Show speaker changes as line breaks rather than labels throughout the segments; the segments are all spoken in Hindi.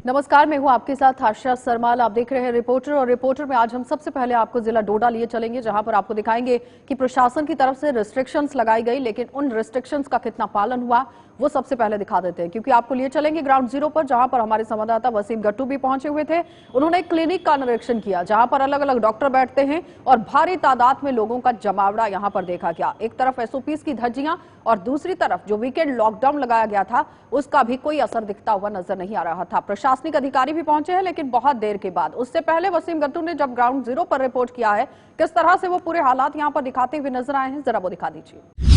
नमस्कार, मैं हूं आपके साथ आशा सरमाल। आप देख रहे हैं रिपोर्टर, और रिपोर्टर में आज हम सबसे पहले आपको जिला डोडा लिए चलेंगे, जहां पर आपको दिखाएंगे कि प्रशासन की तरफ से रिस्ट्रिक्शंस लगाई गई, लेकिन उन रिस्ट्रिक्शंस का कितना पालन हुआ वो सबसे पहले दिखा देते हैं। क्योंकि आपको लिए चलेंगे ग्राउंड जीरो पर, जहां पर हमारे संवाददाता वसीम गट्टू भी पहुंचे हुए थे। उन्होंने एक क्लिनिक का निरीक्षण किया, जहां पर अलग अलग डॉक्टर बैठते हैं और भारी तादाद में लोगों का जमावड़ा यहां पर देखा गया। एक तरफ एसओपीज की धज्जियां और दूसरी तरफ जो वीकेंड लॉकडाउन लगाया गया था उसका भी कोई असर दिखता हुआ नजर नहीं आ रहा था। प्रशासनिक अधिकारी भी पहुंचे हैं, लेकिन बहुत देर के बाद। उससे पहले वसीम गट्टू ने जब ग्राउंड जीरो पर रिपोर्ट किया है, किस तरह से वो पूरे हालात यहां पर दिखाते हुए नजर आए हैं, जरा वो दिखा दीजिए।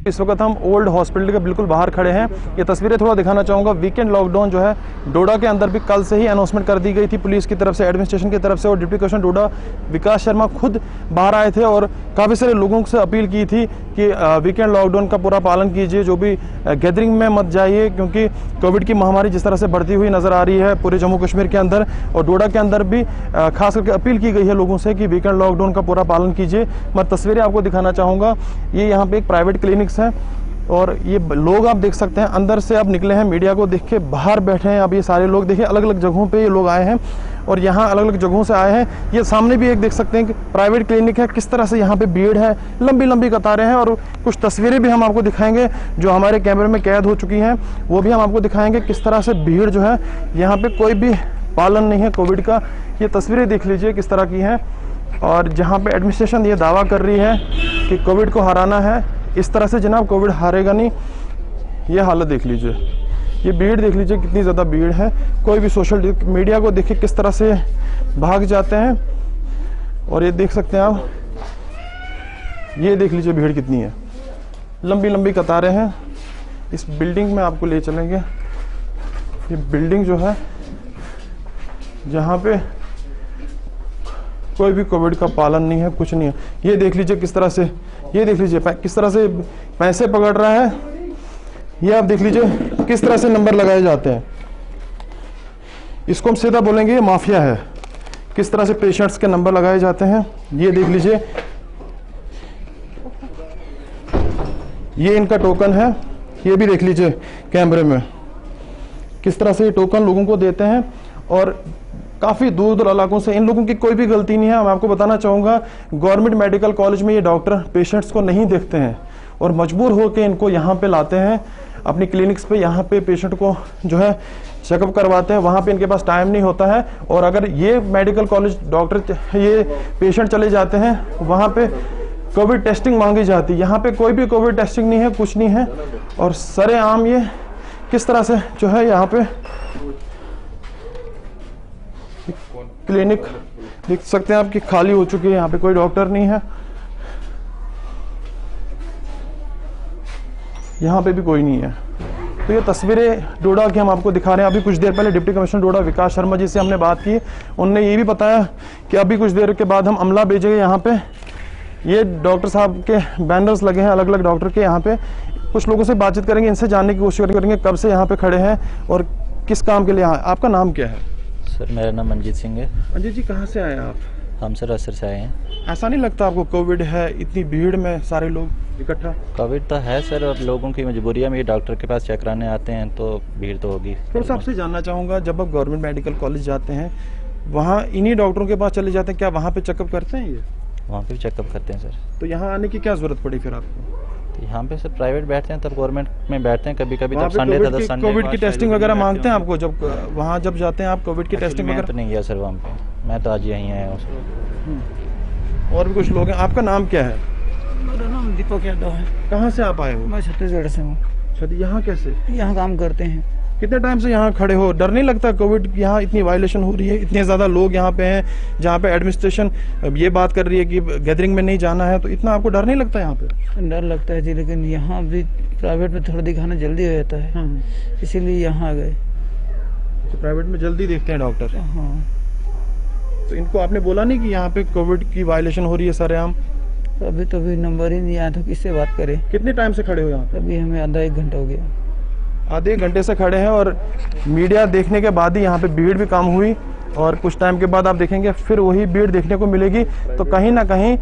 इस वक्त हम ओल्ड हॉस्पिटल के बिल्कुल बाहर खड़े हैं। ये तस्वीरें थोड़ा दिखाना चाहूँगा। वीकेंड लॉकडाउन जो है डोडा के अंदर भी कल से ही अनाउंसमेंट कर दी गई थी पुलिस की तरफ से, एडमिनिस्ट्रेशन की तरफ से, और डिप्टी कमिश्नर डोडा विकास शर्मा खुद बाहर आए थे और काफ़ी सारे लोगों से अपील की थी कि वीकेंड लॉकडाउन का पूरा पालन कीजिए, जो भी गैदरिंग में मत जाइए, क्योंकि कोविड की महामारी जिस तरह से बढ़ती हुई नज़र आ रही है पूरे जम्मू कश्मीर के अंदर और डोडा के अंदर भी खास करके अपील की गई है लोगों से कि वीकेंड लॉकडाउन का पूरा पालन कीजिए। मैं तस्वीरें आपको दिखाना चाहूँगा। ये यहाँ पे एक प्राइवेट क्लिनिक्स है और ये लोग आप देख सकते हैं अंदर से अब निकले हैं, मीडिया को देख के बाहर बैठे हैं। अब ये सारे लोग देखिए अलग अलग जगहों पे ये लोग आए हैं और यहाँ अलग अलग जगहों से आए हैं। ये सामने भी एक देख सकते हैं कि प्राइवेट क्लिनिक है, किस तरह से यहाँ पे भीड़ है, लंबी लंबी कतारें हैं। और कुछ तस्वीरें भी हम आपको दिखाएंगे जो हमारे कैमरे में कैद हो चुकी हैं, वो भी हम आपको दिखाएंगे किस तरह से भीड़ जो है, यहाँ पे कोई भी पालन नहीं है कोविड का। ये तस्वीरें देख लीजिए किस तरह की हैं। और जहाँ पे एडमिनिस्ट्रेशन ये दावा कर रही है कि कोविड को हराना है, इस तरह से जनाब कोविड हारेगा नहीं। ये हालत देख लीजिए, ये भीड़ देख लीजिए कितनी ज़्यादा भीड़ है। कोई भी सोशल मीडिया को देखिए किस तरह से भाग जाते हैं। और ये देख सकते हैं आप, ये देख लीजिए भीड़ कितनी है, लंबी लंबी कतारें हैं। इस बिल्डिंग में आपको ले चलेंगे। ये बिल्डिंग जो है जहाँ पे कोई भी कोविड का पालन नहीं है, कुछ नहीं है। ये देख लीजिए किस तरह से, ये देख लीजिए किस तरह से पैसे पकड़ रहा है। ये आप देख लीजिए किस तरह से नंबर लगाए जाते हैं। इसको हम सीधा बोलेंगे ये माफिया है। किस तरह से पेशेंट्स के नंबर लगाए जाते हैं, ये देख लीजिए। ये इनका टोकन है, ये भी देख लीजिए कैमरे में किस तरह से ये टोकन लोगों को देते हैं। और काफ़ी दूर दूर इलाकों से, इन लोगों की कोई भी गलती नहीं है। मैं आपको बताना चाहूँगा, गवर्नमेंट मेडिकल कॉलेज में ये डॉक्टर पेशेंट्स को नहीं देखते हैं और मजबूर होकर इनको यहाँ पे लाते हैं अपनी क्लिनिक्स पे। यहाँ पे पेशेंट को जो है चेकअप करवाते हैं, वहाँ पे इनके पास टाइम नहीं होता है। और अगर ये मेडिकल कॉलेज डॉक्टर, ये पेशेंट चले जाते हैं वहाँ पे कोविड टेस्टिंग मांगी जाती है। यहाँ पे कोई भी कोविड टेस्टिंग नहीं है, कुछ नहीं है। और सरेआम ये किस तरह से जो है यहाँ पे क्लिनिक देख सकते हैं आपकी खाली हो चुकी है, यहाँ पे कोई डॉक्टर नहीं है, यहाँ पे भी कोई नहीं है। तो ये तस्वीरें डोडा की हम आपको दिखा रहे हैं। अभी कुछ देर पहले डिप्टी कमिश्नर डोडा विकास शर्मा जी से हमने बात की, उन्होंने ये भी बताया कि अभी कुछ देर के बाद हम अमला भेजेंगे यहाँ पे। ये डॉक्टर साहब के बैनर्स लगे हैं अलग अलग डॉक्टर के। यहाँ पे कुछ लोगों से बातचीत करेंगे, इनसे जानने की कोशिश करेंगे कब से यहाँ पे खड़े हैं और किस काम के लिए। आपका नाम क्या है?
सर मेरा नाम मंजीत सिंह है।
मंजीत जी, कहाँ से आए आप?
हम सर असर से आए हैं।
ऐसा नहीं लगता आपको कोविड है, इतनी भीड़ में सारे लोग इकट्ठा?
कोविड तो है सर, अब लोगों की मजबूरियाँ में डॉक्टर के पास चेक कराने आते हैं तो भीड़ तो होगी।
थोड़ा सा आपसे जानना चाहूँगा, जब आप गवर्नमेंट मेडिकल कॉलेज जाते हैं वहाँ इन्हीं डॉक्टरों के पास चले जाते हैं, क्या वहाँ पे चेकअप करते हैं? ये
वहाँ पे भी चेकअप करते हैं सर।
तो यहाँ आने की क्या जरूरत पड़ी फिर आपको?
तो यहाँ पे सर प्राइवेट बैठते हैं, तब गवर्नमेंट में बैठते हैं कभी कभी। तब संडे था, संडे
कोविड की टेस्टिंग वगैरह मांगते हैं आपको? जब वहाँ जब जाते हैं आप कोविड की टेस्टिंग वगैरह?
तो नहीं गया सर वहाँ पे, मैं तो आज यहीं आया हूँ।
और भी कुछ लोग हैं। आपका नाम क्या है?
मेरा नाम दीपक यादव है।
कहाँ से आप आए हो?
मैं छत्तीसगढ़ से हूँ।
यहाँ कैसे?
यहाँ काम करते हैं।
कितने टाइम से यहाँ खड़े हो? डर नहीं लगता कोविड यहाँ इतनी वायलेशन हो रही है, इतने ज़्यादा लोग यहाँ पे हैं, जहाँ पे एडमिनिस्ट्रेशन ये बात कर रही है कि गैदरिंग में नहीं जाना है, तो इतना आपको डर नहीं लगता यहाँ पे?
डर लगता है जी, लेकिन यहाँ भी प्राइवेट में थोड़ा दिखाना जल्दी हो जाता है, इसीलिए यहाँ आ गए।
तो प्राइवेट में जल्दी देखते हैं डॉक्टर?
हाँ।
तो इनको आपने बोला नहीं कि यहाँ पे कोविड की वायलेशन हो रही है सरेआम?
अभी तो भी नंबर ही नहीं आया, तो किससे बात करें?
कितने टाइम से खड़े हो यहाँ पे?
अभी हमें आधा एक घंटा हो गया।
आधे घंटे से खड़े हैं और मीडिया देखने के बाद ही यहाँ पे भीड़ भी कम हुई और कुछ टाइम के बाद आप देखेंगे फिर वही भीड़ देखने को मिलेगी। तो कहीं ना कहीं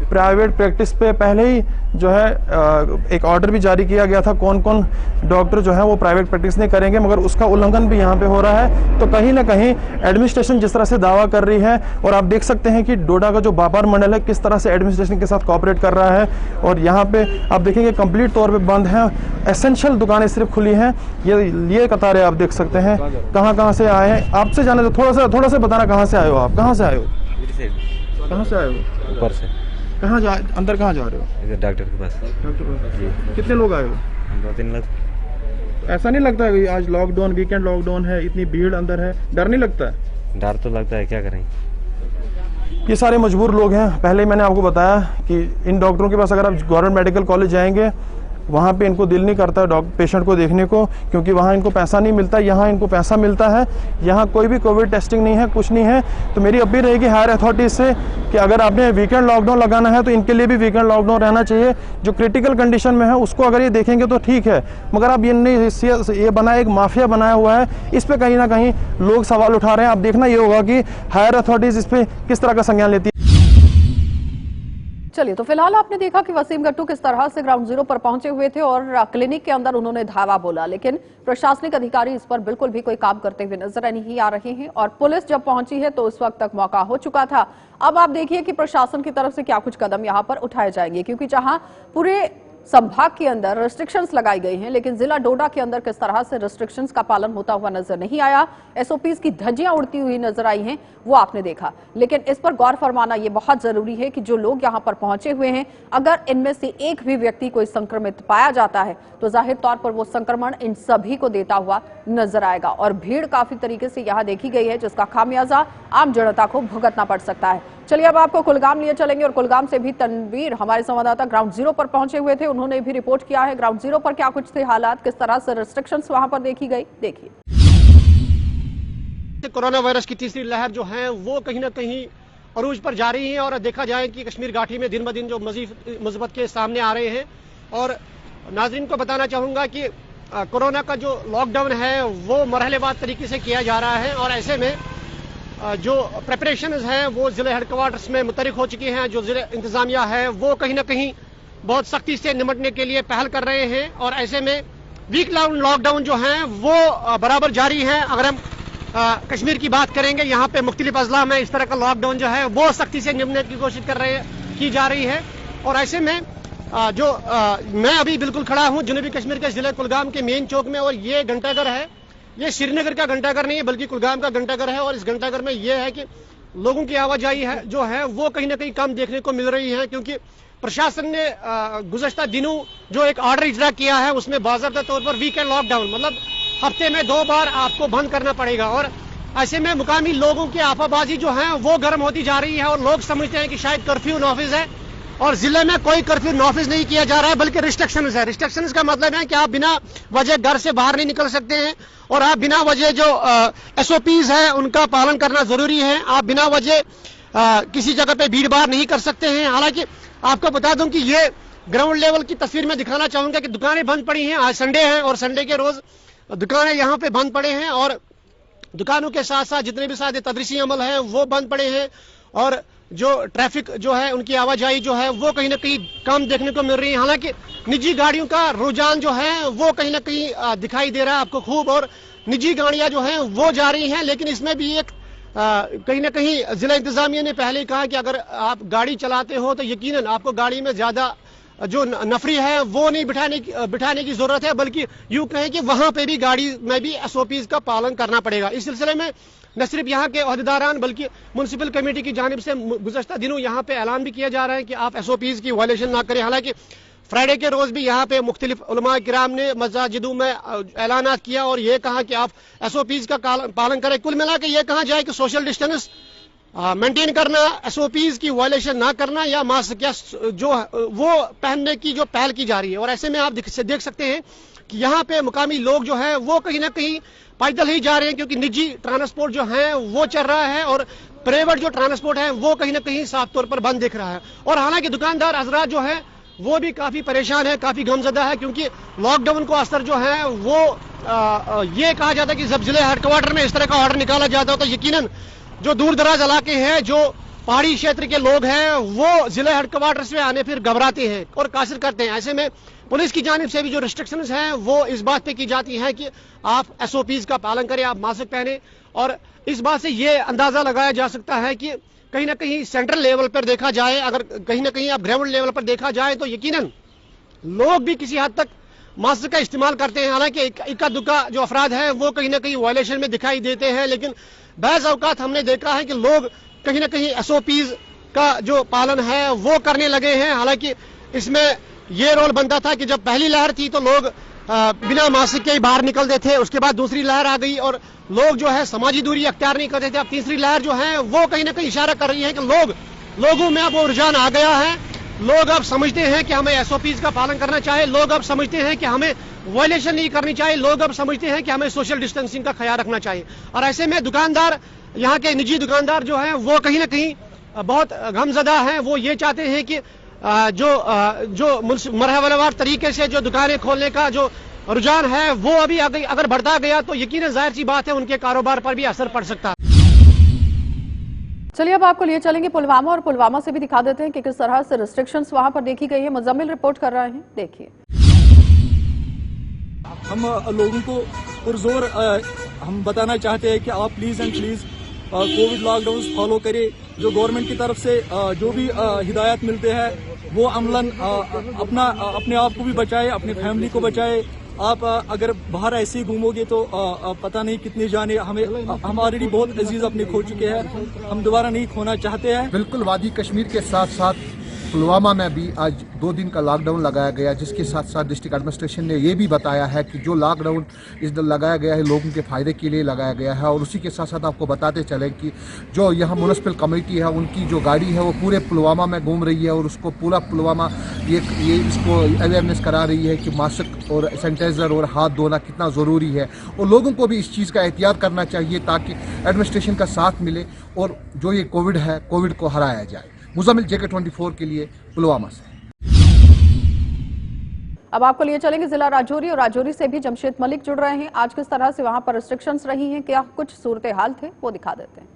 प्राइवेट प्रैक्टिस पे पहले ही जो है एक ऑर्डर भी जारी किया गया था, कौन कौन डॉक्टर जो है वो प्राइवेट प्रैक्टिस नहीं करेंगे, मगर उसका उल्लंघन भी यहाँ पे हो रहा है। तो कहीं ना कहीं एडमिनिस्ट्रेशन जिस तरह से दावा कर रही है, और आप देख सकते हैं कि डोडा का जो व्यापार मंडल है किस तरह से एडमिनिस्ट्रेशन के साथ कोऑपरेट कर रहा है। और यहाँ पे आप देखेंगे कंप्लीट तौर पे बंद है, एसेंशियल दुकानें सिर्फ खुली हैं। ये कतारें आप देख सकते हैं। कहाँ से आए हैं आपसे जाने तो थोड़ा सा बताना, कहाँ से आए हो आप? कहाँ से आए हो? कहाँ से आए हो?
ऊपर से।
कहाँ जा अंदर कहाँ जा रहे हो?
इधर डॉक्टर के पास।
डॉक्टर के पास। कितने लोग आए हो?
2-3 लोग।
ऐसा नहीं लगता है कि आज लॉकडाउन, वीकेंड लॉकडाउन है, इतनी भीड़ अंदर है, डर नहीं लगता है?
डर तो लगता है, क्या करें।
ये सारे मजबूर लोग हैं। पहले ही मैंने आपको बताया कि इन डॉक्टरों के पास अगर आप गवर्नमेंट मेडिकल कॉलेज जाएंगे, वहाँ पे इनको दिल नहीं करता पेशेंट को देखने को, क्योंकि वहाँ इनको पैसा नहीं मिलता। यहाँ इनको पैसा मिलता है। यहाँ कोई भी कोविड टेस्टिंग नहीं है, कुछ नहीं है। तो मेरी अपील रहेगी हायर अथॉरिटीज से कि अगर आपने वीकेंड लॉकडाउन लगाना है तो इनके लिए भी वीकेंड लॉकडाउन रहना चाहिए। जो क्रिटिकल कंडीशन में है उसको अगर ये देखेंगे तो ठीक है, मगर आप ये बना एक माफिया बनाया हुआ है, इस पर कहीं ना कहीं लोग सवाल उठा रहे हैं। अब देखना ये होगा कि हायर अथॉरिटीज इस पर किस तरह का संज्ञान लेती है।
चलिए, तो फिलहाल आपने देखा कि वसीम गट्टू किस तरह से ग्राउंड जीरो पर पहुंचे हुए थे और क्लिनिक के अंदर उन्होंने धावा बोला, लेकिन प्रशासनिक अधिकारी इस पर बिल्कुल भी कोई काम करते हुए नजर नहीं आ रहे हैं। और पुलिस जब पहुंची है तो उस वक्त तक मौका हो चुका था। अब आप देखिए कि प्रशासन की तरफ से क्या कुछ कदम यहां पर उठाए जाएंगे, क्योंकि जहां पूरे संभाग के अंदर रिस्ट्रिक्शंस लगाई गई हैं, लेकिन जिला डोडा के अंदर किस तरह से रिस्ट्रिक्शंस का पालन होता हुआ नजर नहीं आया। एसओपीज की धज्जियां उड़ती हुई नजर आई हैं, वो आपने देखा। लेकिन इस पर गौर फरमाना ये बहुत जरूरी है कि जो लोग यहां पर पहुंचे हुए हैं, अगर इनमें से एक भी व्यक्ति कोई संक्रमित पाया जाता है तो जाहिर तौर पर वो संक्रमण इन सभी को देता हुआ नजर आएगा। और भीड़ काफी तरीके से यहां देखी गई है, जिसका खामियाजा आम जनता को भुगतना पड़ सकता है। चलिए, अब आपको कुलगाम लिए चलेंगे और कुलगाम से भी तनवीर हमारे संवाददाता ग्राउंड जीरो पर पहुंचे हुए थे, उन्होंने भी रिपोर्ट किया है। ग्राउंड जीरो पर क्या कुछ थे हालात, किस तरह से रिस्ट्रिक्शंस वहां पर देखी गई, देखिए।
कोरोना वायरस की तीसरी लहर जो है वो कहीं ना कहीं अरूज पर जा रही है, और देखा जाए कि कश्मीर घाटी में दिन ब दिन जो मजीद मुसीबत के सामने आ रहे हैं। और नाज़रीन को बताना चाहूंगा कि कोरोना का जो लॉकडाउन है वो मरहलेवार तरीके से किया जा रहा है, और ऐसे में जो प्रिपरेशंस हैं वो जिले हेडक्वार्टर्स में मुतहरिक हो चुकी हैं। जो जिले इंतजामिया है वो कहीं ना कहीं बहुत सख्ती से निपटने के लिए पहल कर रहे हैं, और ऐसे में वीक लॉकडाउन जो है वो बराबर जारी है। अगर हम कश्मीर की बात करेंगे, यहाँ पे मुख्तलिफ अजला में इस तरह का लॉकडाउन जो है वो सख्ती से निपटने की कोशिश की जा रही है। और ऐसे में मैं अभी बिल्कुल खड़ा हूँ जनूबी कश्मीर के जिले कुलगाम के मेन चौक में, और ये घंटाघर है। ये श्रीनगर का घंटाघर नहीं है बल्कि कुलगाम का घंटाघर है। और इस घंटाघर में यह है कि लोगों की आवाजाही है जो है वो कहीं ना कहीं कम देखने को मिल रही है, क्योंकि प्रशासन ने गुज़श्ता दिनों जो एक ऑर्डर इजरा किया है उसमें बाज़ाब्ता तौर पर वीकेंड लॉकडाउन, मतलब हफ्ते में 2 बार आपको बंद करना पड़ेगा। और ऐसे में मुकामी लोगों की आफाबाजी जो है वो गर्म होती जा रही है, और लोग समझते हैं कि शायद कर्फ्यू नाफिज है, और जिले में कोई कर्फ्यू नाफिज नहीं किया जा रहा है बल्कि रिस्ट्रिक्शंस है। रिस्ट्रिक्शंस का मतलब है कि आप बिना वजह घर से बाहर नहीं निकल सकते हैं, और आप बिना वजह जो एसओपीज है उनका पालन करना जरूरी है। आप बिना वजह किसी जगह पे भीड़ भाड़ नहीं कर सकते हैं। हालांकि आपको बता दूं कि ये ग्राउंड लेवल की तस्वीर में दिखाना चाहूंगा कि दुकानें बंद पड़ी हैं। आज संडे है और संडे के रोज दुकानें यहाँ पे बंद पड़े हैं, और दुकानों के साथ साथ जितने भी सारे तदरीसी अमल हैं वो बंद पड़े हैं, और जो ट्रैफिक जो है उनकी आवाजाही जो है वो कहीं ना कहीं कम देखने को मिल रही है। हालांकि निजी गाड़ियों का रुझान जो है वो कहीं ना कहीं दिखाई दे रहा है आपको खूब, और निजी गाड़ियां जो हैं वो जा रही हैं। लेकिन इसमें भी एक कहीं ना कहीं जिला इंतजामिया ने पहले ही कहा कि अगर आप गाड़ी चलाते हो तो यकीनन आपको गाड़ी में ज्यादा जो नफरी है वो नहीं बिठाने की जरूरत है, बल्कि यूं कहें कि वहां पे भी गाड़ी में भी एसओपीज का पालन करना पड़ेगा। इस सिलसिले में न सिर्फ यहाँ के ओहदेदारान बल्कि म्युनिसिपल कमेटी की जानिब से गुज़श्ता दिनों यहाँ पे ऐलान भी किया जा रहा है कि आप एसओपीज की वायलेशन ना करें। हालांकि फ्राइडे के रोज भी यहाँ पे मुख्तलिफ उलमा किराम ने मस्जिदों में ऐलान किया और ये कहा कि आप एसओपीज का पालन करें। कुल मिला के ये कहा जाए कि सोशल डिस्टेंस मेंटेन करना, एसओपीज की वायलेशन ना करना या मास्क या जो वो पहनने की जो पहल की जा रही है। और ऐसे में आप देख सकते हैं कि यहाँ पे मुकामी लोग जो है वो कहीं ना कहीं पैदल ही जा रहे हैं, क्योंकि निजी ट्रांसपोर्ट जो है वो चल रहा है और प्राइवेट जो ट्रांसपोर्ट है वो कहीं ना कहीं साफ तौर पर बंद दिख रहा है। और हालांकि दुकानदार हजरात जो है वो भी काफी परेशान है, काफी गमजदा है, क्योंकि लॉकडाउन को असर जो है वो ये कहा जाता है कि जब जिले हेडक्वार्टर में इस तरह का ऑर्डर निकाला जाता है तो यकीनन जो दूर दराज इलाके हैं, जो पहाड़ी क्षेत्र के लोग हैं, वो जिले हेडक्वार्टर से आने फिर घबराते हैं और कासिर करते हैं। ऐसे में पुलिस की जानिब से भी जो रिस्ट्रिक्शंस हैं वो इस बात पे की जाती हैं कि आप SOPs का पालन करें, आप मास्क पहने, और इस बात से ये अंदाजा लगाया जा सकता है कि कहीं ना कहीं सेंट्रल लेवल पर देखा जाए, अगर कहीं ना कहीं आप ग्राउंड लेवल पर देखा जाए तो यकीनन लोग भी किसी हद तक मास्क का इस्तेमाल करते हैं। हालांकि इक्का दुक्का जो अफराद हैं वो कहीं ना कहीं वायलेशन में दिखाई देते हैं, लेकिन बाज़ औक़ात हमने देखा है कि लोग कहीं ना कहीं SOPs का जो पालन है वो करने लगे हैं। हालांकि इसमें ये रोल बनता था कि जब पहली लहर थी तो लोग बिना मास्क के ही बाहर निकलते थे, उसके बाद दूसरी लहर आ गई और लोग जो है समाजी दूरी अख्तियार नहीं करते थे। अब तीसरी लहर जो है वो कहीं ना कहीं इशारा कर रही है कि लोगों में अब वो रुझान आ गया है। लोग अब समझते हैं कि हमें SOPs का पालन करना चाहिए, लोग अब समझते हैं कि हमें वायलेशन नहीं करनी चाहिए, लोग अब समझते हैं कि हमें सोशल डिस्टेंसिंग का ख्याल रखना चाहिए। और ऐसे में दुकानदार, यहाँ के निजी दुकानदार जो हैं वो कहीं ना कहीं बहुत गमजदा हैं। वो ये चाहते हैं कि जो मरहलेवार तरीके से जो दुकानें खोलने का जो रुझान है वो अभी अगर बढ़ता गया तो यकीनन जाहिर सी बात है उनके कारोबार पर भी असर पड़ सकता है।
चलिए अब आपको लिए चलेंगे पुलवामा, और पुलवामा से भी दिखा देते हैं कि किस तरह से रिस्ट्रिक्शंस वहां पर देखी गई है। मुजम्मिल रिपोर्ट कर रहे हैं, देखिए।
हम लोगों को पुरजोर हम बताना चाहते हैं कि आप please and please Covid lockdown follow करें। जो गवर्नमेंट की तरफ से जो भी हिदायत मिलते हैं वो अमलन अपने आप को भी बचाए, अपनी फैमिली को बचाए। आप अगर बाहर ऐसे ही घूमोगे तो पता नहीं कितनी जाने हम ऑलरेडी बहुत अजीज अपने खो चुके हैं, हम दोबारा नहीं खोना चाहते हैं।
बिल्कुल वादी कश्मीर के साथ साथ पुलवामा में भी आज 2 दिन का लॉकडाउन लगाया गया, जिसके साथ साथ डिस्ट्रिक्ट एडमिनिस्ट्रेशन ने ये भी बताया है कि जो लॉकडाउन लगाया गया है लोगों के फ़ायदे के लिए लगाया गया है। और उसी के साथ साथ आपको बताते चलें कि जो यहाँ म्यूनिसिपल कमेटी है उनकी जो गाड़ी है वो पूरे पुलवामा में घूम रही है और उसको पूरा पुलवामा ये इसको अवेयरनेस करा रही है कि मास्क और सैनिटाइज़र और हाथ धोना कितना ज़रूरी है, और लोगों को भी इस चीज़ का एहतियात करना चाहिए ताकि एडमिनिस्ट्रेशन का साथ मिले और जो ये कोविड है कोविड को हराया जाए। मुजम्मिल JK24 के लिए पुलवामा से।
अब आपको लिए चलेंगे जिला राजौरी, और राजौरी से भी जमशेद मलिक जुड़ रहे हैं। आज किस तरह से वहां पर रिस्ट्रिक्शंस रही हैं, क्या कुछ सूरत हाल थे, वो दिखा देते हैं।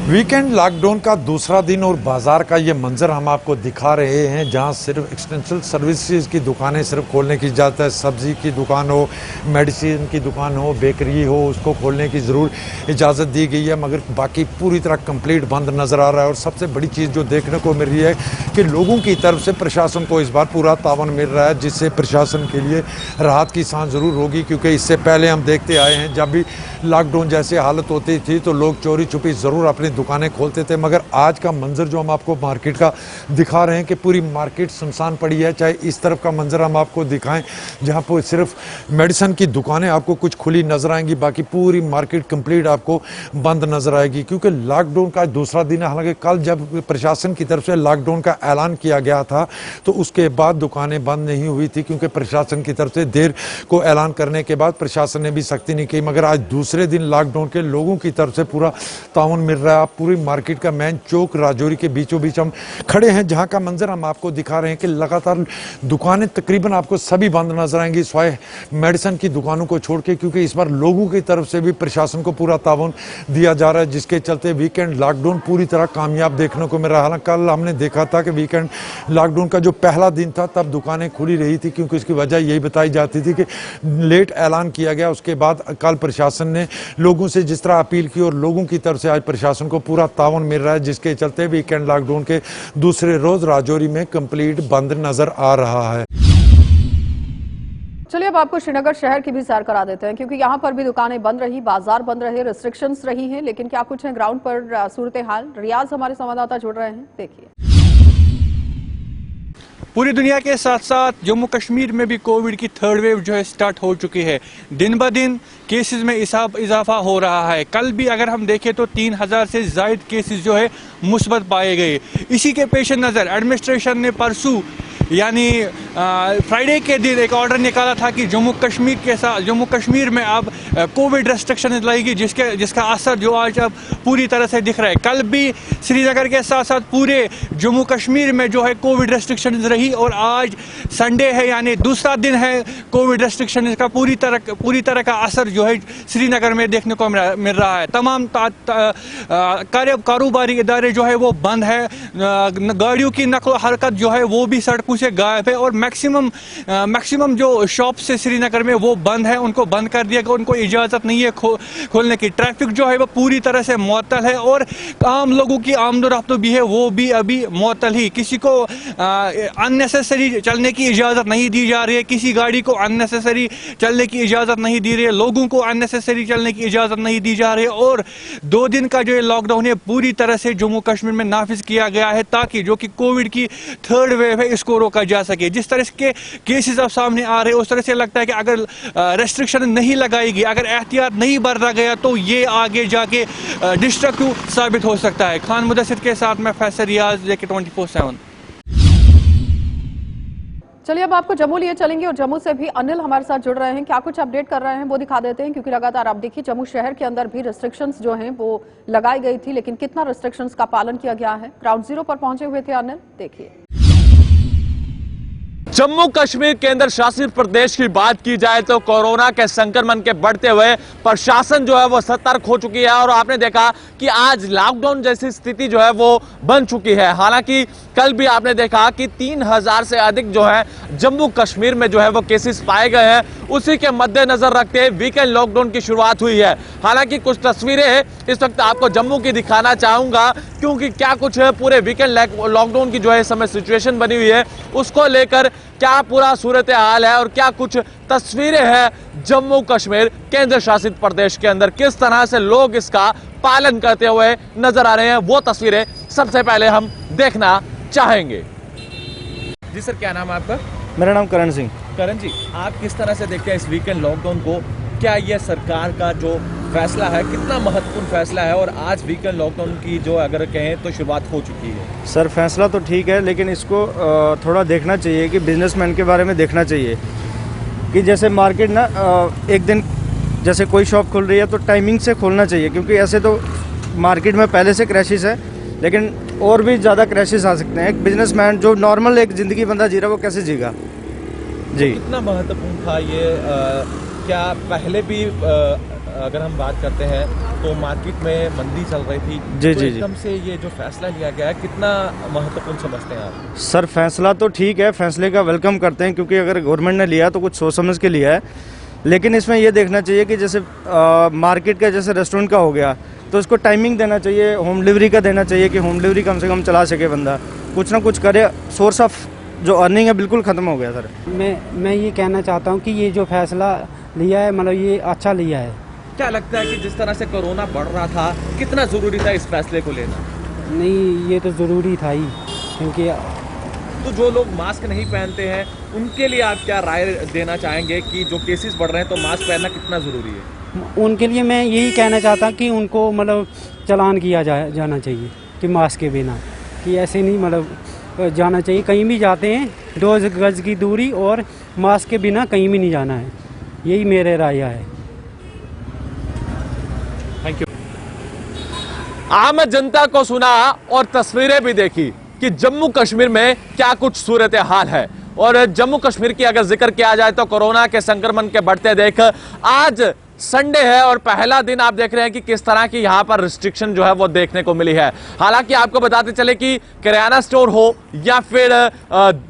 वीकेंड लॉकडाउन का दूसरा दिन और बाजार का ये मंजर हम आपको दिखा रहे हैं, जहां सिर्फ एक्सटेंशियल सर्विसेज की दुकानें सिर्फ खोलने की इजाज़त है। सब्जी की दुकान हो, मेडिसिन की दुकान हो, बेकरी हो, उसको खोलने की ज़रूर इजाज़त दी गई है, मगर बाकी पूरी तरह कंप्लीट बंद नज़र आ रहा है। और सबसे बड़ी चीज़ जो देखने को मिल रही है कि लोगों की तरफ से प्रशासन को इस बार पूरा तावन मिल रहा है, जिससे प्रशासन के लिए राहत की सांस ज़रूर होगी। क्योंकि इससे पहले हम देखते आए हैं जब भी लॉकडाउन जैसी हालत होती थी तो लोग चोरी छुपी ज़रूर अपनी दुकानें खोलते थे, मगर आज का मंजर जो हम आपको मार्केट का दिखा रहे हैं कि पूरी मार्केट सुनसान पड़ी है। चाहे इस तरफ का मंजर हम आपको दिखाएं जहां पर सिर्फ मेडिसिन की दुकानें आपको कुछ खुली नजर आएंगी, बाकी पूरी मार्केट कंप्लीट आपको बंद नजर आएगी, क्योंकि लॉकडाउन का दूसरा दिन है। हालांकि कल जब प्रशासन की तरफ से लॉकडाउन का ऐलान किया गया था तो उसके बाद दुकानें बंद नहीं हुई थी, क्योंकि प्रशासन की तरफ से देर को ऐलान करने के बाद प्रशासन ने भी सख्ती नहीं की। मगर आज दूसरे दिन लॉकडाउन के लोगों की तरफ से पूरा ताउन मिल रहा है। पूरी मार्केट का मेन चौक राजौरी के बीचों बीच हम खड़े हैं, जहां का मंजर हम आपको दिखा रहे हैं कि लगातार दुकानें तकरीबन आपको सभी बंद नजर आएंगी, सिवाय मेडिसिन की दुकानों को छोड़ के, क्योंकि इस बार लोगों की तरफ से भी प्रशासन को पूरा ताउन दिया जा रहा है, जिसके चलते वीकेंड लॉकडाउन पूरी तरह कामयाब देखने को मिल रहा है। हालांकि कल हमने देखा था कि वीकेंड लॉकडाउन का जो पहला दिन था तब दुकानें खुली रही थी, क्योंकि इसकी वजह यही बताई जाती थी कि लेट ऐलान किया गया। उसके बाद कल प्रशासन ने लोगों से जिस तरह अपील की और लोगों की तरफ से आज प्रशासन को पूरा ताउन मिल रहा है, जिसके चलते वीकेंड लॉकडाउन के दूसरे रोज राजौरी में कंप्लीट बंद नजर आ रहा है।
चलिए अब आपको श्रीनगर शहर की भी सैर करा देते हैं, क्योंकि यहाँ पर भी दुकानें बंद रही, बाजार बंद रहे, रिस्ट्रिक्शंस रही हैं, लेकिन क्या कुछ है ग्राउंड पर सूरत हाल। रियाज हमारे संवाददाता जुड़ रहे हैं, देखिए।
पूरी दुनिया के साथ साथ जम्मू कश्मीर में भी कोविड की थर्ड वेव जो है स्टार्ट हो चुकी है। दिन ब दिन केसेस में इजाफा हो रहा है। कल भी अगर हम देखें तो 3000 से ज़ायद केसेस जो है मुस्बत पाए गए। इसी के पेश नज़र एडमिनिस्ट्रेशन ने परसों यानी फ्राइडे के दिन एक ऑर्डर निकाला था कि जम्मू कश्मीर में अब कोविड रेस्ट्रिक्शन लगेगी, जिसका असर जो आज अब पूरी तरह से दिख रहा है। कल भी श्रीनगर के साथ साथ पूरे जम्मू कश्मीर में जो है कोविड रेस्ट्रिक्शन रही और आज संडे है यानी दूसरा दिन है कोविड रेस्ट्रिक्शन का पूरी तरह का असर जो है श्रीनगर में देखने को मिल रहा है। तमाम कारोबारी इदारे जो है वो बंद है, गाड़ियों की नकल हरकत जो है वो भी सड़कों से गायब है और मैक्सिमम जो शॉप्स है श्रीनगर में वो बंद है, उनको बंद कर दिया गया, उनको इजाज़त नहीं है खोलने की। ट्रैफिक जो है वो पूरी तरह से मुअत्तल है और आम लोगों की आमदोरफ्त भी है वो भी अभी मुअत्तल ही। किसी को अननेसेसरी चलने की इजाज़त नहीं दी जा रही है, किसी गाड़ी को अननेसेसरी चलने की इजाज़त नहीं दी रही है, लोगों को अननेसेसरी चलने की इजाज़त नहीं दी जा रही है। और 2 दिन का जो लॉकडाउन है पूरी तरह से जम्मू कश्मीर में नाफिज किया गया है ताकि जो कि कोविड की 3rd वेव है इसको रोका जा सके। जिस तरह के केसेस अब सामने आ रहे हैं उस तरह से लगता है कि अगर रेस्ट्रिक्शन नहीं लगाएगी, अगर एहतियात नहीं बरता गया तो ये आगे जाके डिस्ट्रक्टिव साबित हो सकता है। खान मुदस्सिर के साथ मैं फैसल रियाज, JK 24/7।
चलिए अब आपको जम्मू लिए चलेंगे और जम्मू से भी अनिल हमारे साथ जुड़ रहे हैं। क्या कुछ अपडेट कर रहे हैं वो दिखा देते हैं, क्योंकि लगातार आप देखिए जम्मू शहर के अंदर भी रेस्ट्रिक्शंस जो हैं वो लगाई गई थी, लेकिन कितना रेस्ट्रिक्शंस का पालन किया गया है। ग्राउंड जीरो पर पहुंचे हुए थे अनिल, देखिए।
जम्मू कश्मीर केंद्र शासित प्रदेश की बात की जाए तो कोरोना के संक्रमण के बढ़ते हुए प्रशासन जो है वो सतर्क हो चुकी है और आपने देखा कि आज लॉकडाउन जैसी स्थिति जो है वो बन चुकी है। हालांकि कल भी आपने देखा कि 3000 से अधिक जो है जम्मू कश्मीर में जो है वो केसेस पाए गए हैं। उसी के मद्देनजर रखते हुए वीकेंड लॉकडाउन की शुरुआत हुई है। हालांकि कुछ तस्वीरें इस वक्त आपको जम्मू की दिखाना चाहूंगा, क्योंकि क्या कुछ है पूरे वीकेंड लॉकडाउन की जो है इस समय सिचुएशन बनी हुई है, उसको लेकर क्या पूरा सूरत हाल है और क्या कुछ तस्वीरें हैं जम्मू कश्मीर केंद्र शासित प्रदेश के अंदर, किस तरह से लोग इसका पालन करते हुए नजर आ रहे हैं, वो तस्वीरें सबसे पहले हम देखना चाहेंगे। जी सर, क्या नाम है आपका?
मेरा नाम करण सिंह।
करण जी, आप किस तरह से देखते हैं इस वीकेंड लॉकडाउन को? क्या यह सरकार का जो फैसला है कितना महत्वपूर्ण फैसला है और आज वीकेंड लॉकडाउन की जो अगर कहें तो शुरुआत हो चुकी है?
सर फैसला तो ठीक है, लेकिन इसको थोड़ा देखना चाहिए कि बिजनेसमैन के बारे में देखना चाहिए कि जैसे मार्केट ना एक दिन जैसे कोई शॉप खुल रही है तो टाइमिंग से खोलना चाहिए, क्योंकि ऐसे तो मार्केट में पहले से क्रैशिस है, लेकिन और भी ज़्यादा क्रैशिस आ सकते हैं। एक बिजनेसमैन जो नॉर्मल एक ज़िंदगी बंदा जी रहा है वो कैसे जीगा? जी,
कितना महत्वपूर्ण था ये? क्या पहले भी अगर हम बात करते हैं तो मार्केट में मंदी चल रही थी,
जी
तो
जी
एकदम से ये जो फैसला लिया गया है कितना महत्वपूर्ण समझते हैं आप?
सर फैसला तो ठीक है, फैसले का वेलकम करते हैं, क्योंकि अगर गवर्नमेंट ने लिया तो कुछ सोच समझ के लिया है। लेकिन इसमें ये देखना चाहिए कि जैसे मार्केट का जैसे रेस्टोरेंट का हो गया तो इसको टाइमिंग देना चाहिए, होम डिलीवरी का देना चाहिए कि होम डिलीवरी कम से कम चला सके बंदा, कुछ ना कुछ करे। सोर्स ऑफ जो अर्निंग है बिल्कुल ख़त्म हो गया सर।
मैं ये कहना चाहता हूँ कि ये जो फैसला लिया है मतलब ये अच्छा लिया है।
क्या लगता है कि जिस तरह से कोरोना बढ़ रहा था कितना ज़रूरी था इस फैसले को लेना?
नहीं, ये तो ज़रूरी था ही, क्योंकि
तो जो लोग मास्क नहीं पहनते हैं उनके लिए आप क्या राय देना चाहेंगे कि जो केसेस बढ़ रहे हैं तो मास्क पहनना कितना ज़रूरी है?
उनके लिए मैं यही कहना चाहता हूँ कि उनको मतलब चालान किया जाना चाहिए कि मास्क के बिना, कि ऐसे नहीं मतलब जाना चाहिए। कहीं भी जाते हैं 2 गज की दूरी और मास्क के बिना कहीं भी नहीं जाना है, यही मेरे राय है।
Thank you. आम जनता को सुना और तस्वीरें भी देखी कि जम्मू कश्मीर में क्या कुछ सूरत हाल है। और जम्मू कश्मीर की अगर जिक्र किया जाए तो कोरोना के संक्रमण के बढ़ते देख आज संडे है और पहला दिन आप देख रहे हैं कि किस तरह की यहां पर रिस्ट्रिक्शन जो है वो देखने को मिली है। हालांकि आपको बताते चले कि किराना स्टोर हो या फिर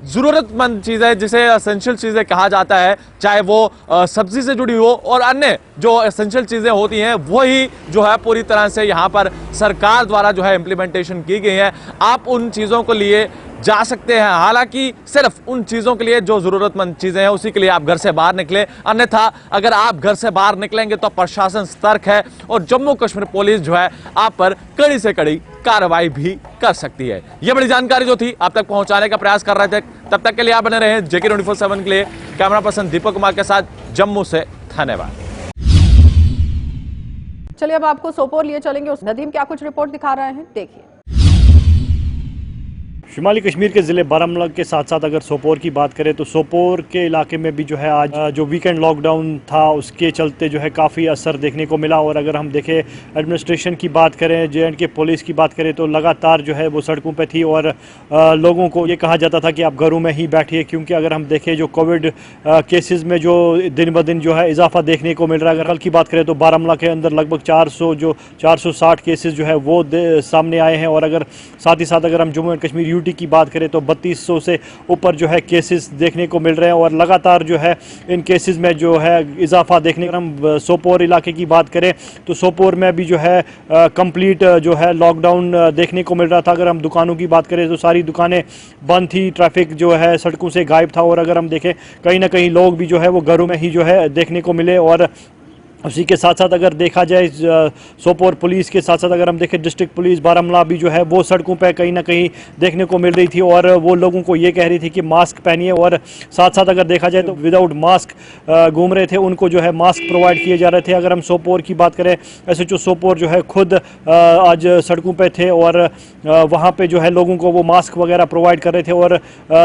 जरूरतमंद चीजें जिसे एसेंशियल चीजें कहा जाता है, चाहे वो सब्जी से जुड़ी हो और अन्य जो एसेंशियल चीजें होती हैं वही जो है पूरी तरह से यहां पर सरकार द्वारा जो है इंप्लीमेंटेशन की गई है। आप उन चीजों को लिए जा सकते हैं, हालांकि सिर्फ उन चीजों के लिए जो जरूरतमंद चीजें हैं उसी के लिए आप घर से बाहर निकले, अन्यथा अगर आप घर से बाहर निकलेंगे तो प्रशासन सतर्क है और जम्मू कश्मीर पुलिस जो है आप पर कड़ी से कड़ी कार्रवाई भी कर सकती है। यह बड़ी जानकारी जो थी आप तक पहुंचाने का प्रयास कर रहे थे। तब तक के लिए आप बने रहे JK 24/7 के लिए। कैमरा पर्सन दीपक कुमार के साथ जम्मू से धन्यवाद।
चलिए अब आपको सोपोर लिए चलेंगे। नदीम क्या कुछ रिपोर्ट दिखा रहे हैं, देखिए।
शुमाली कश्मीर के ज़िले बारामूला के साथ साथ अगर सोपोर की बात करें तो सोपोर के इलाके में भी जो है आज जो वीकेंड लॉकडाउन था उसके चलते जो है काफ़ी असर देखने को मिला। और अगर हम देखें एडमिनिस्ट्रेशन की बात करें, JNK पुलिस की बात करें तो लगातार जो है वो सड़कों पे थी और लोगों को ये कहा जाता था कि आप घरों में ही बैठिए, क्योंकि अगर हम देखें जो कोविड केसेस में जो दिन ब दिन जो है इजाफा देखने को मिल रहा है। अगर कल की बात करें तो बारामूला के अंदर लगभग 460 केसेस जो है वो सामने आए हैं। और अगर साथ ही साथ अगर हम जम्मू एंड कश्मीर UT की बात करें तो 3200 से ऊपर जो है केसेस देखने को मिल रहे हैं और लगातार जो है इन केसेस में जो है इजाफा देखने को। हम सोपोर इलाके की बात करें तो सोपोर में भी जो है कंप्लीट जो है लॉकडाउन देखने को मिल रहा था। अगर हम दुकानों की बात करें तो सारी दुकानें बंद थी, ट्रैफिक जो है सड़कों से गायब था। और अगर हम देखें कहीं ना कहीं लोग भी जो है वो घरों में ही जो है देखने को मिले। और उसी के साथ साथ अगर देखा जाए सोपोर पुलिस के साथ साथ अगर हम देखें डिस्ट्रिक्ट पुलिस बारामूला भी जो है वो सड़कों पर कहीं ना कहीं देखने को मिल रही थी और वो लोगों को ये कह रही थी कि मास्क पहनिए। और साथ साथ अगर देखा जाए तो विदाउट मास्क घूम रहे थे, उनको जो है मास्क प्रोवाइड किए जा रहे थे। अगर हम सोपोर की बात करें, SHO सोपोर जो है खुद आज सड़कों पर थे और वहाँ पर जो है लोगों को वो मास्क वगैरह प्रोवाइड कर रहे थे और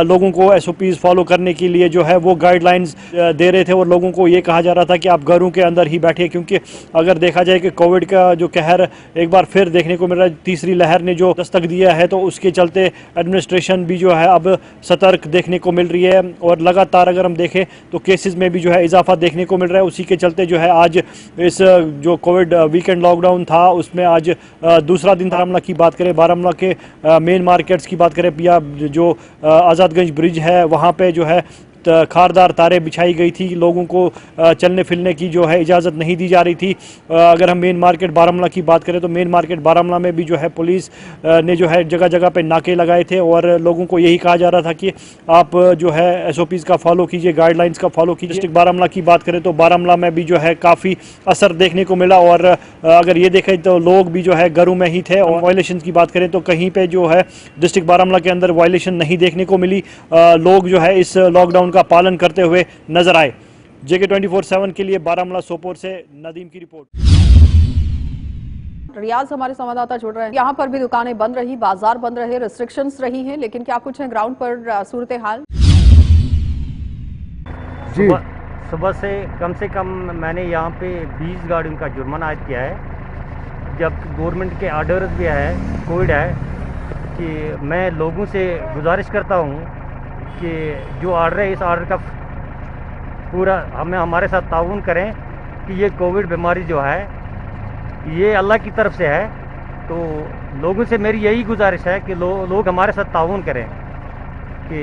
लोगों को SOPs फॉलो करने के लिए जो है वो गाइडलाइंस दे रहे थे। और लोगों को ये कहा जा रहा था कि आप घरों के अंदर ही बैठिए, क्योंकि अगर देखा जाए कि कोविड का जो कहर एक बार फिर देखने को मिल रहा है, तीसरी लहर ने जो दस्तक दिया है, तो उसके चलते एडमिनिस्ट्रेशन भी जो है अब सतर्क देखने को मिल रही है। और लगातार अगर हम देखें तो केसेस में भी जो है इजाफा देखने को मिल रहा है। उसी के चलते जो है आज इस जो कोविड वीकेंड लॉकडाउन था उसमें आज दूसरा दिन बारामूला की बात करें, बारामूला के मेन मार्केट्स की बात करें या जो आज़ादगंज ब्रिज है वहाँ पे जो है खारदार तारें बिछाई गई थी, लोगों को चलने फिरने की जो है इजाज़त नहीं दी जा रही थी। अगर हम मेन मार्केट बारामूला की बात करें तो मेन मार्केट बारामूला में भी जो है पुलिस ने जो है जगह जगह पे नाके लगाए थे और लोगों को यही कहा जा रहा था कि आप जो है SOPs का फॉलो कीजिए, गाइडलाइंस का फॉलो कीजिए। डिस्ट्रिक्ट बारामूला की बात करें तो बारामूला में भी जो है काफ़ी असर देखने को मिला और अगर ये देखें तो लोग भी जो है घरों में ही थे। और वायलेशन की बात करें तो कहीं पर जो है डिस्ट्रिक्ट बारामूला के अंदर वायलेशन नहीं देखने को मिली। लोग जो है इस लॉकडाउन का पालन करते हुए नजर आए। JK 24/7 के लिए बारामूला सोपोर से नदीम की रिपोर्ट।
रियाज हमारे संवाददाता जुड़ रहे हैं। यहाँ पर भी दुकानें बंद रही, बाजार बंद रहे, रिस्ट्रिक्शंस रही हैं, लेकिन क्या कुछ है ग्राउंड पर सूरत हाल?
जी सुबह से कम मैंने यहाँ पे 20 गाड़ियों का जुर्माना आयद किया है। जब गवर्नमेंट के ऑर्डर्स भी है, कोविड है, कि मैं लोगों से गुजारिश करता हूँ कि जो ऑर्डर है इस ऑर्डर का पूरा हमारे साथ ताउन करें कि ये कोविड बीमारी जो है ये अल्लाह की तरफ से है। तो लोगों से मेरी यही गुजारिश है कि लोग हमारे साथ ताउन करें कि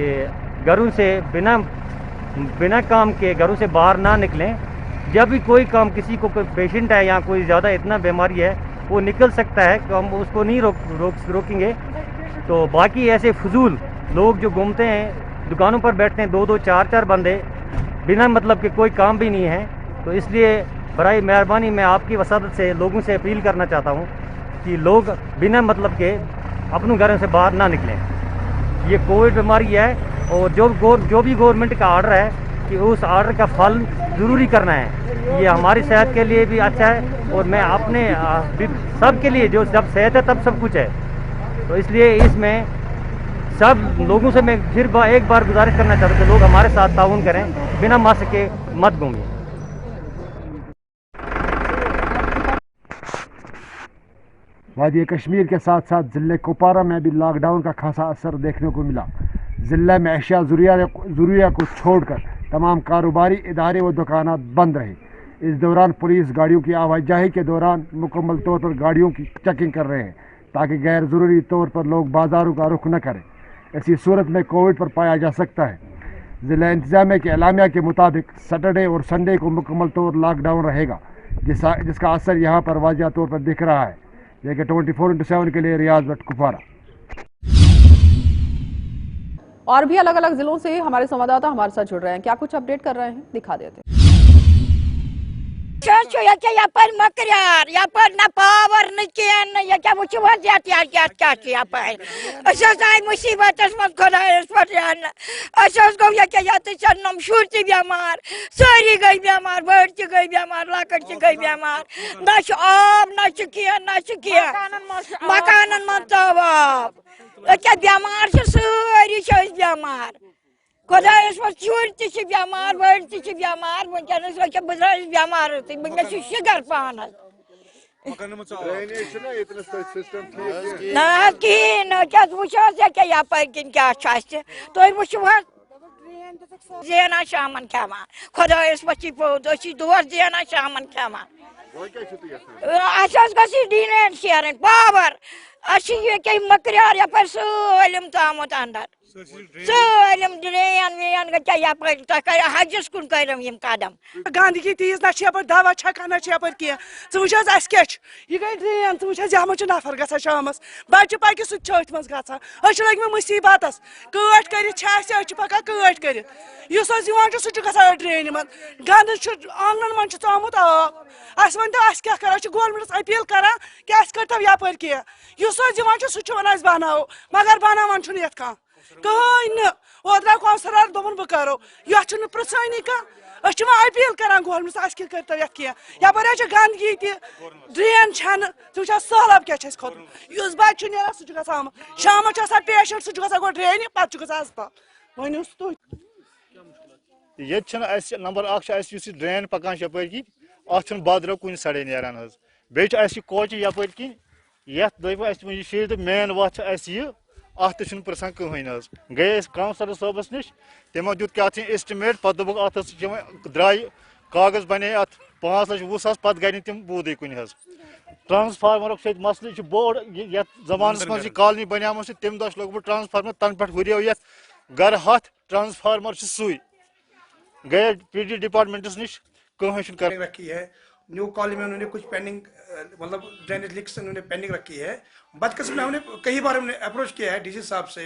घरों से बिना काम के घरों से बाहर ना निकलें। जब भी कोई काम किसी को कोई पेशेंट है या कोई ज़्यादा इतना बीमारी है वो निकल सकता है, तो हम उसको नहीं रोकेंगे। तो बाकी ऐसे फजूल लोग जो घूमते हैं, दुकानों पर बैठते हैं 2-2 4-4 बंदे बिना मतलब के, कोई काम भी नहीं है। तो इसलिए बराए मेहरबानी मैं आपकी वसादत से लोगों से अपील करना चाहता हूँ कि लोग बिना मतलब के अपने घरों से बाहर ना निकलें। ये कोविड बीमारी है और जो भी गवर्नमेंट का ऑर्डर है कि उस ऑर्डर का फल ज़रूरी करना है। ये हमारी सेहत के लिए भी अच्छा है और मैं अपने सब के लिए, जो जब सेहत है तब सब कुछ है। तो इसलिए इसमें सब लोगों से मैं फिर एक बार गुजारिश करना चाहता हूँ कि लोग हमारे साथ ताउन करें, बिना मास्क के मत घूमिए।
वादी कश्मीर के साथ साथ ज़िले कुपवारा में भी लॉकडाउन का खासा असर देखने को मिला। ज़िले में अशिया ज़रूरिया को छोड़कर तमाम कारोबारी इदारे व दुकानात बंद रहे। इस दौरान पुलिस गाड़ियों की आवाजाही के दौरान मुकम्मल तौर पर गाड़ियों की चेकिंग कर रहे हैं ताकि गैर ज़रूरी तौर पर लोग बाज़ारों का रुख न करें। ऐसी सूरत में कोविड पर पाया जा सकता है। ज़िला इंतज़ामिया के एलामिया के मुताबिक सैटरडे और संडे को मुकम्मल तौर लॉकडाउन रहेगा, जिसका असर यहाँ पर वाज़िह तौर पर दिख रहा है। JK 24/7 के लिए रियाज भट्ट, कुपवारा।
और भी अलग अलग जिलों से हमारे संवाददाता हमारे साथ जुड़ रहे हैं, क्या कुछ अपडेट कर रहे हैं, दिखा देते हैं।
यपर मकरार यपर न पावर न कैन ये वो आय मुसीबत मज खुदायस पे गो नम शुर त बेमार सारी गई बेमार बड़ त गई बेमार लकट त गई बेमार न आब न मकान मन तब आब बेमार सारी बेमार खुदायस पे शुर त बेमार बड़ त बेमार वनकस बह बेमार तो शिगर पान ना कहें क्या यपर किन क्या तुम वो जेना शामन खेवान खुदायस पे पोत दोर जेना शामन खेवान डीनेट शेरन पावर ये मकरार यपर सालम तामुत अंदर सालम ड्रेन वेन गई हजस कुन करम यम कदम
गंदगी तीज ना यपर दवा छकान ना यपर कह क्या यह गई ड्रेन यह मे नफर ग शाम बच्चे पक सह मज ग लगे मुसीबत कट कर पकान कट कर सह ड्रेन मन गंद आंगन मन आमुत आब अस वन तो क्या कर गवर्नमेंटस अपील कर कि करो यपर कह सह वन बनाओ मगर बनावान ये कहीं ओत कौंसलर दोपन बह करो ये पृछानी कह अपील कर गवर्नमेंटस करो ये कह यपर गंदगी ड्रेन तुम सहलब क्या खोद बच्चे नीर सह शाम पेशेंट सह गो ड्रेन पे अस्पताल वन तुम
ये नंबर ड्रेन पकान यपर कि अत बदरो कुन सड़े नीरान बे कोच यपर कि ये मेन वत अत पृछान कहें गए काउंसलर साहबस नश तमो दुत क्या एस्टिमेट पे दोक अत द्राय कागज बने अत 5,20,000 पे गई तम बूद कुन ट्रांसफार्मर मसल बोड़ ये जमानस मज कॉलोनी बनियाम तम दह लोग ट्रांसफार्मर तन पे हुरियो ये गर हथ ट्रांसफार्मर सुई गए PD डिपार्टमेंटस नश कहीं कर
रखी है। न्यू कॉलोनी में उन्होंने कुछ पेंडिंग मतलब ड्रेनेज लीक्स उन्होंने पेंडिंग रखी है। बदकिस्मती में हमने कई बार हमने अप्रोच किया है DC साहब से,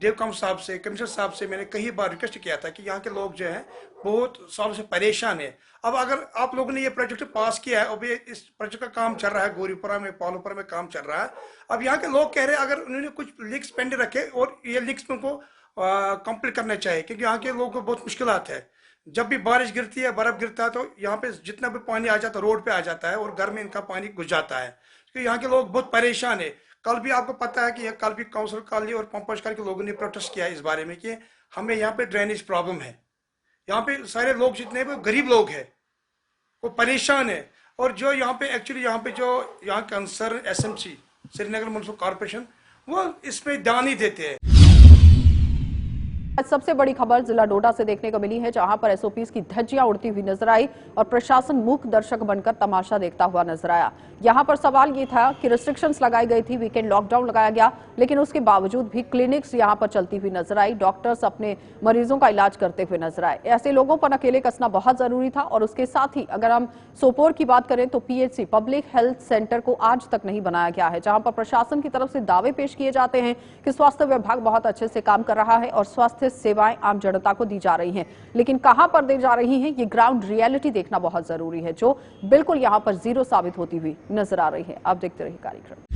डेवकॉम साहब से, कमिश्नर साहब से मैंने कई बार रिक्वेस्ट किया था कि यहाँ के लोग जो हैं बहुत सालों से परेशान है। अब अगर आप लोगों ने ये प्रोजेक्ट पास किया है, अब ये इस प्रोजेक्ट का काम चल रहा है, गोरीपुरा में पालोपुरा में काम चल रहा है। अब यहाँ के लोग कह रहे हैं अगर उन्होंने कुछ लीक्स पेंडिंग रखे और ये लीक्स उनको कंप्लीट करना चाहिए, क्योंकि यहाँ के लोगों को बहुत मुश्किलात है। जब भी बारिश गिरती है, बर्फ गिरता है तो यहाँ पे जितना भी पानी आ जाता है रोड पे आ जाता है और घर में इनका पानी घुस जाता है। तो यहाँ के लोग बहुत परेशान है। कल भी आपको पता है कि कल भी काउंसिल कॉलोनी और पंपज के लोगों ने प्रोटेस्ट किया इस बारे में कि हमें यहाँ पे ड्रेनेज प्रॉब्लम है। यहाँ पे सारे लोग जितने भी गरीब लोग हैं वो परेशान है। और जो यहाँ पे एक्चुअली यहाँ पे जो यहाँ concern SMC Srinagar municipal corporation वो इसमें ध्यान नहीं देते हैं।
आज सबसे बड़ी खबर जिला डोडा से देखने को मिली है, जहां पर SOPs की धज्जियां उड़ती हुई नजर आई और प्रशासन मूक दर्शक बनकर तमाशा देखता हुआ नजर आया। यहां पर सवाल ये था कि रिस्ट्रिक्शंस लगाई गई थी, वीकेंड लॉकडाउन लगाया गया, लेकिन उसके बावजूद भी क्लिनिक्स यहां पर चलती हुई नजर आई, डॉक्टर्स अपने मरीजों का इलाज करते हुए नजर आए। ऐसे लोगों पर अकेले कसना बहुत जरूरी था। और उसके साथ ही अगर हम सोपोर की बात करें तो PHC पब्लिक हेल्थ सेंटर को आज तक नहीं बनाया गया है, जहां पर प्रशासन की तरफ से दावे पेश किए जाते हैं कि स्वास्थ्य विभाग बहुत अच्छे से काम कर रहा है और स्वास्थ्य सेवाएं आम जनता को दी जा रही हैं, लेकिन कहां पर दी जा रही हैं ये ग्राउंड रियलिटी देखना बहुत जरूरी है, जो बिल्कुल यहां पर जीरो साबित होती हुई नजर आ रही है। आप देखते रहिए कार्यक्रम।